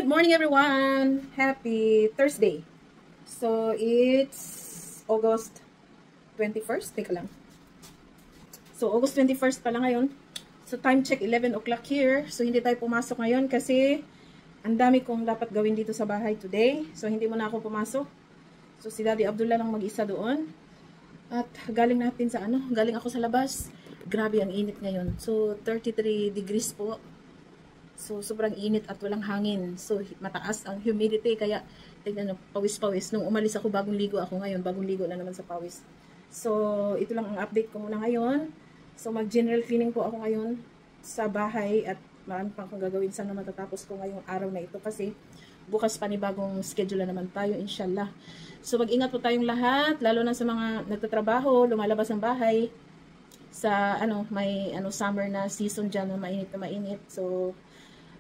Good morning everyone! Happy Thursday! So, it's August 21st. Teka lang. So, August 21st pala ngayon. So, time check 11 o'clock here. So, hindi tayo pumasok ngayon kasi ang dami kong dapat gawin dito sa bahay today. So, hindi muna ako pumasok. So, si Daddy Abdullah lang mag-isa doon. At galing natin sa galing ako sa labas. Grabe ang init ngayon. So, 33 degrees po. So, sobrang init at walang hangin. So, mataas ang humidity. Kaya, tignan nyo, pawis-pawis. Nung umalis ako, bagong ligo ako ngayon. Bagong ligo na naman sa pawis. So, ito lang ang update ko muna ngayon. So, mag-general cleaning po ako ngayon sa bahay. At marami pang akong gagawin. Sana matatapos ko ngayong araw na ito. Kasi, bukas panibagong schedule na naman tayo, inshallah. So, mag-ingat po tayong lahat. Lalo na sa mga nagtatrabaho, lumalabas ng bahay. Sa, may, summer na season dyan na mainit na mainit. So,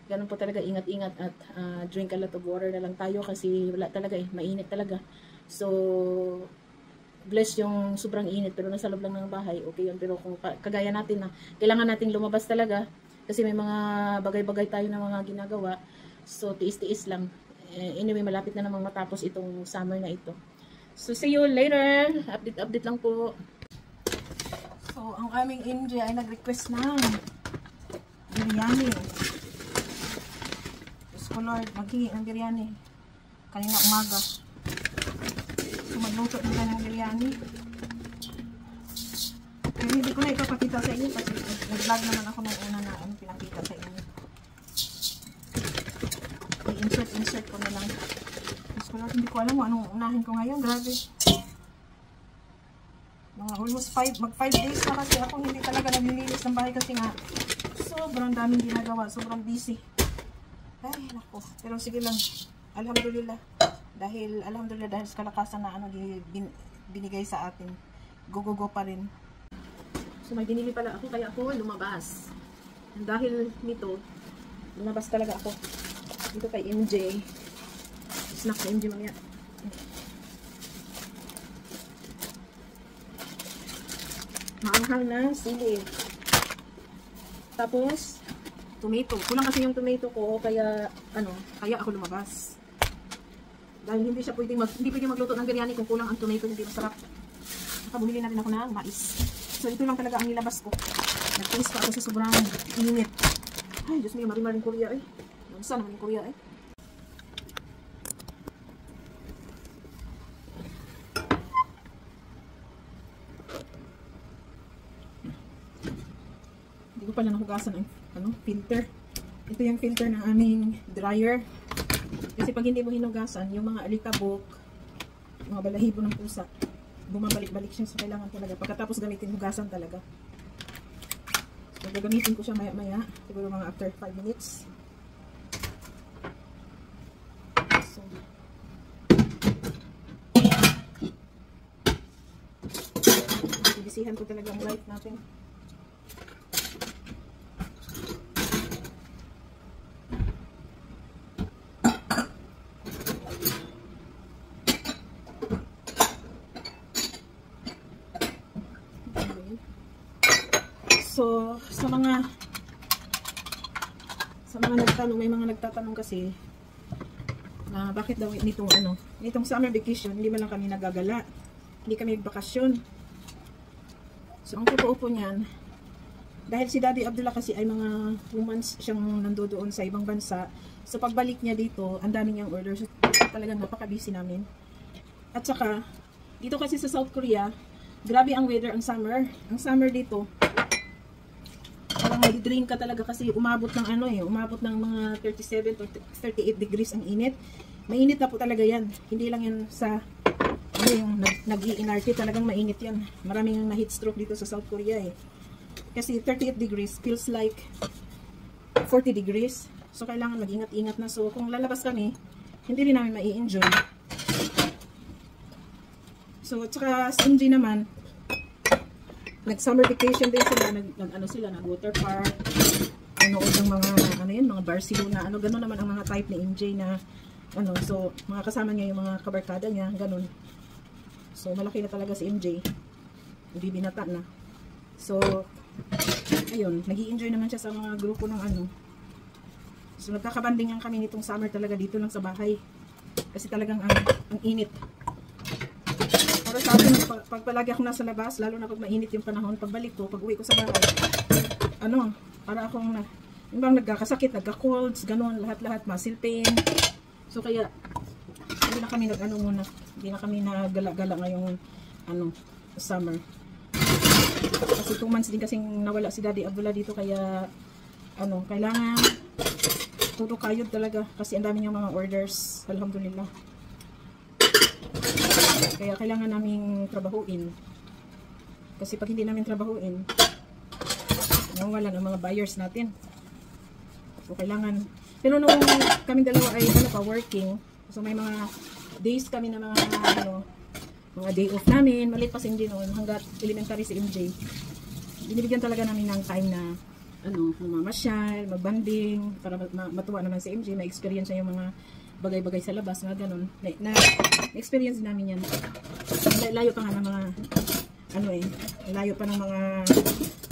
ganun po talaga, ingat-ingat at drink a lot of water na lang tayo kasi wala talaga mainit talaga. So, bless yung sobrang init pero nasa loob lang ng bahay, okay yun. Pero kung kagaya natin na kailangan nating lumabas talaga kasi may mga bagay-bagay tayo na mga ginagawa. So, tiis-tiis lang. Anyway, malapit na namang matapos itong summer na ito. So, see you later. Update lang po. So, ang aming MJ ay nag-request ng biryani. So Lord, maghingi ng biryani kanina umaga. So magluto din tayo ng biryani. Pero hindi ko na ipapakita sa inyo kasi nag-vlog naman ako nung una na pinakita sa inyo. I-insert ko na lang. So Lord, hindi ko alam kung anong unahin ko ngayon. Grabe. Mga almost 5 days na kasi ako hindi talaga naglilinis ng bahay kasi nga sobrang daming ginagawa, sobrang busy. Ay, naku. Pero sige lang. Alhamdulillah. Dahil sa kalakasan na binigay sa atin. Go pa rin. So, may binili pala ako. Kaya ako lumabas. Dahil nito, lumabas talaga ako. Dito kay MJ. Snack kay MJ mamaya. Maanghang na sili. Tapos, tomato. Kulang kasi yung tomato ko kaya ako lumabas. Dahil hindi pwedeng magluto ng biryani kung kulang ang tomato, hindi masarap. Saka bumili na rin ako ng mais. So ito lang talaga ang nilabas ko. Nag-taste pa ako sa sobrang init. Ay, Diyos mio, marimar rin Korea eh. Saan naman yung Korea eh. Hindi ko pala nahugasan ang filter. Ito yung filter ng aming dryer. Kasi pag hindi mo hinugasan, yung mga alikabok, mga balahibo ng pusa, bumabalik-balik siya. So kailangan talaga. Pagkatapos gamitin, hugasan talaga. So gagamitin ko siya maya-maya. Siguro mga after 5 minutes. So, bibisihan ko talaga ang light natin. So, sa mga nagtanong, may mga nagtatanong kasi na bakit daw nitong summer vacation, hindi man lang kami nagagala. Hindi kami nagbakasyon. So, ang totoo po niyan, dahil si Daddy Abdullah kasi ay mga 2 months siyang nandoon sa ibang bansa. So, pagbalik niya dito, ang dami niyang orders. So, talagang napaka-busy namin. At saka, dito kasi sa South Korea, grabe ang weather ang summer. Ang summer dito, parang mag-drain ka talaga kasi umabot ng mga 37 to 38 degrees ang init. Mainit na po talaga yan. Hindi lang yan sa yung nag-i-NRT, talagang mainit yan. Maraming na-heat stroke dito sa South Korea eh. Kasi 38 degrees feels like 40 degrees. So kailangan mag-ingat-ingat na. So kung lalabas kami, hindi rin namin mai-enjoy. So tsaka sa MJ naman, nag-summer vacation din sila, nag-water park, nanood ng mga Barcelona, gano'n naman ang mga type ni MJ na, so, mga kasama niya yung mga kabarkada niya, gano'n. So, malaki na talaga si MJ, bibinata na. So, ayun, nag-i-enjoy naman siya sa mga grupo ng So nagkakabandingan kami nitong summer talaga dito lang sa bahay. Kasi talagang ang init. Para sa akin, pag palagi ako nasa labas, lalo na pag mainit yung panahon, pagbalik ko, pag uwi ko sa bahay, para akong yung bang nagkakasakit, nagka-colds, ganun, lahat-lahat, muscle pain. So kaya, hindi na kami muna, hindi na kami nagala-gala ngayong, summer. Kasi 2 months din kasing nawala si Daddy Abdullah dito, kaya, kailangan, puro kayod talaga, kasi ang dami niyang mga orders, alhamdulillah. Kaya kailangan naming trabahuin. Kasi pag hindi namin trabahuin, wala ng mga buyers natin. So kailangan, pero nung kami dalawa ay working, so may mga days kami na mga day off namin, maliit pa si MJ noon, hanggat elementary si MJ. Binibigyan talaga namin ng time na mamasyal, magbanding, para matuwa naman si MJ, ma-experience niya yung mga bagay-bagay sa labas, na ganun. Na-experience namin yan. Layo pa nga ng mga, layo pa ng mga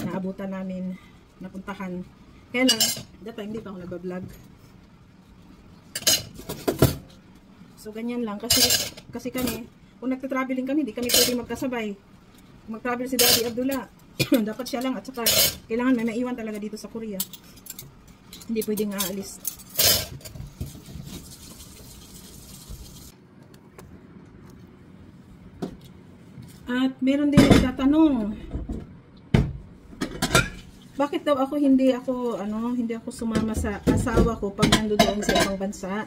naabutan namin, napuntahan. Kaya lang, that time, hindi pa ako nagbablog. So, ganyan lang. Kasi kami, kung nagtatraveling kami, hindi kami pwede magkasabay. Kung mag-travel si Daddy Abdullah, dapat siya lang. At saka, kailangan may maiwan talaga dito sa Korea. Hindi pwedeng aalis. At meron din nagtatanong, bakit daw ako hindi ako sumama sa asawa ko pag nandoon sa ibang bansa?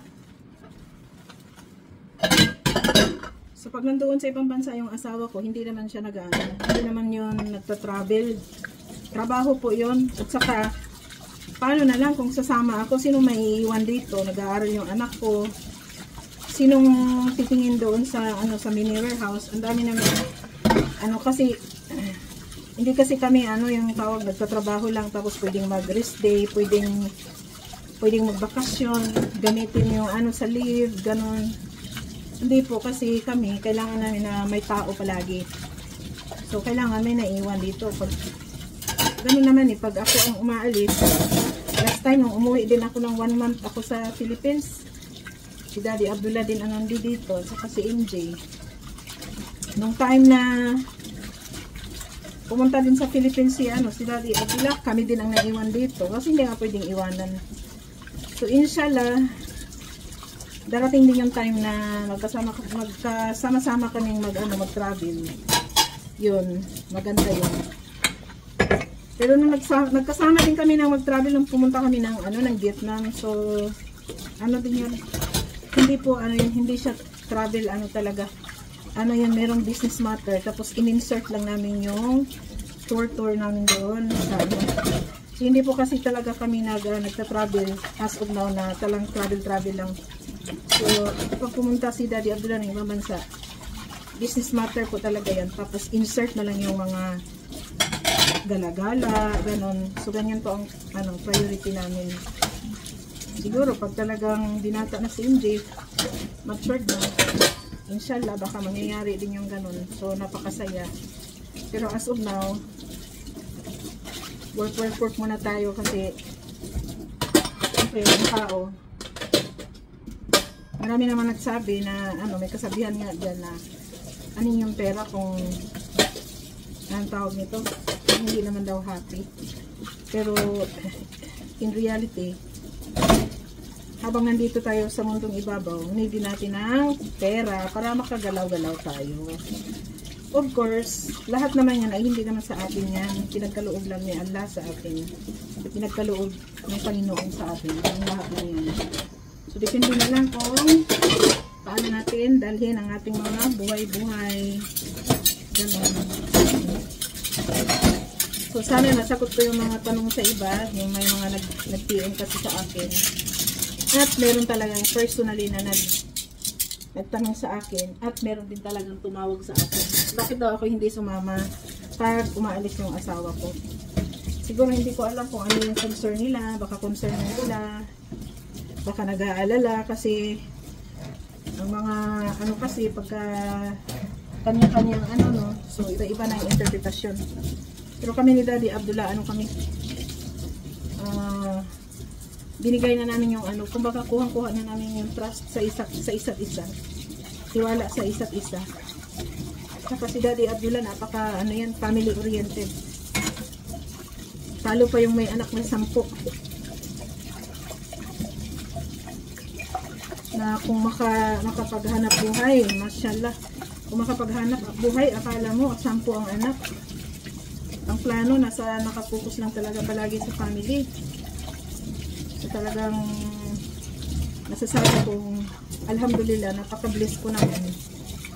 So pag nandoon sa ibang bansa yung asawa ko, hindi naman siya hindi naman yun nagta-travel. Trabaho po yun. At saka, paano na lang kung sasama ako, sino may iwan dito? Nag-aaral yung anak ko. Sinong titingin doon sa mini warehouse? Ang dami naman kasi hindi kasi kami yung tawag, nagtatrabaho lang tapos pwedeng mag-rest day, pwedeng magbakasyon, gamitin yung sa leave, ganun. Hindi po, kasi kami kailangan namin na may tao palagi. So kailangan may naiwan dito. Ganun naman pag ako ang umaalis, last time nung umuwi din ako ng 1 month ako sa Philippines, si Daddy Abdullah din ang nandito dito, saka si MJ. Nung time na pumunta din sa Philippines si Daddy Abdullah, kami din ang naiwan dito kasi hindi nga pwedeng iwanan. So inshallah, darating din yung time na magkasama-sama kaming mag-travel. Yun, maganda yun. Pero nung nagkasama din kami na mag-travel, nung pumunta kami ng Vietnam. So din yun. Hindi po hindi siya travel talaga. Yan, merong business matter. Tapos in-insert lang namin yung tour namin doon sa So hindi po kasi talaga kami nagta-travel as of now, na talang travel lang. So pag pumunta si Daddy Abdullah ng ibang bansa, business matter po talaga yan. Tapos insert na lang yung mga gala-gala, ganon. So ganyan po ang priority namin. Siguro pag talagang binata na si MJ, matured na, inshallah baka mangyayari din yung ganun. So napakasaya. Pero as of now, work muna tayo kasi yung tao, marami naman nagsabi na may kasabihan nga dyan na yung pera kung anong tawag nito, hindi naman daw happy. Pero in reality, habang nandito tayo sa mundong ibabaw, need natin ng pera para makagalaw-galaw tayo. Of course, lahat naman yan ay hindi naman sa atin yan. Pinagkaloob lang ni Allah sa atin. Pinagkaloob ng Panginoon sa atin. Ang lahat na yan. So, depende na lang kung paano natin dalhin ang ating mga buhay-buhay. Ganun. So, sana nasagot ko yung mga tanong sa iba. Yung may mga nag-PM kasi sa akin. At meron talagang personally na nagtanong sa akin. At meron din talagang tumawag sa akin. Bakit daw ako hindi sumama pag umaalis yung asawa ko? Siguro hindi ko alam kung ano yung concern nila. Baka concern nila. Baka nag-aalala kasi ang mga kasi pagka kanya-kanyang so iba-iba na yung interpretasyon. Pero kami ni Daddy Abdullah, binigay na namin yung ano, kumbaga kuha na namin yung trust sa isa't isa. Tiwala sa isa't isa. Saka si Daddy Abdullah, napaka ano yan, family oriented. Talo pa yung may anak na 10. Na kung makapaghanap buhay, mashallah. Kung makapaghanap buhay, akala mo 10 ang anak. Ang plano, nakapokus lang talaga palagi sa family. So talagang nasasabi kong alhamdulillah, napaka-bless ko naman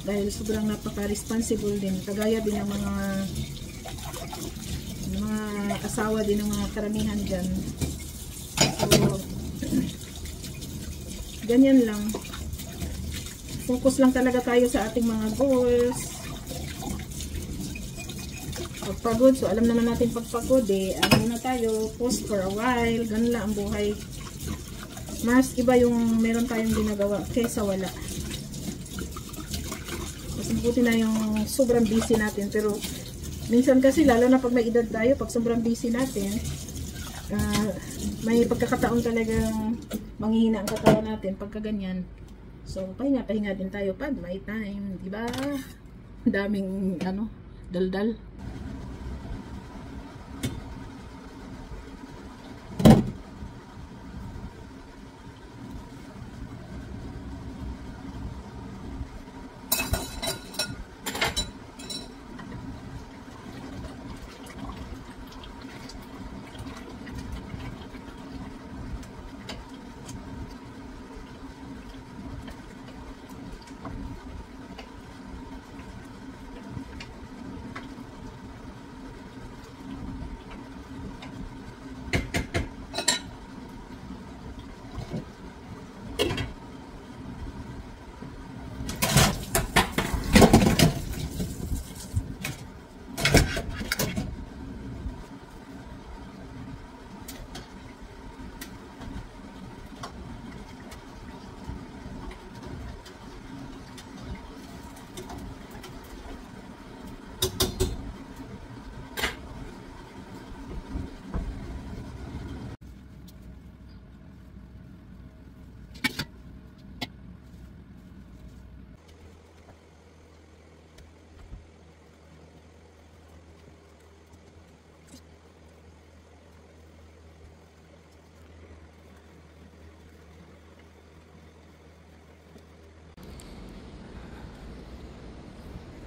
dahil sobrang napaka-responsible din, kagaya din ng mga asawa din ng mga karamihan dyan. So ganyan lang, focus lang talaga tayo sa ating mga goals. Pagpagod, so alam naman natin pagpagod ano na tayo, post for a while, ganun lang ang buhay. Mas iba yung meron tayong ginagawa kaysa wala. Mas mabuti na yung sobrang busy natin, pero minsan kasi lalo na pag may edad tayo, pag sobrang busy natin, may pagkakataon talagang manghihina ang katawan natin pagka ganyan. So pahinga din tayo pag may time, diba? Daming ano, daldal.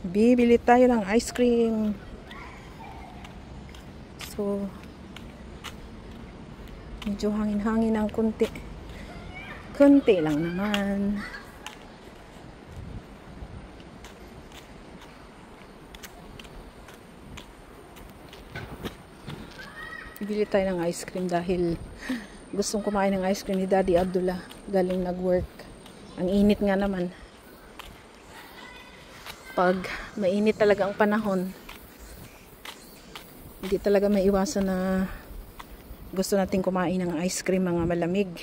Bibili tayo ng ice cream. So, medyo hangin-hangin ng konti. Konti lang naman. Bibili tayo ng ice cream dahil gustong kumain ng ice cream ni Daddy Abdullah. Galing nag-work. Ang init nga naman. Pag mainit talaga ang panahon, hindi talaga maiwasan na gusto natin kumain ng ice cream, mga malamig.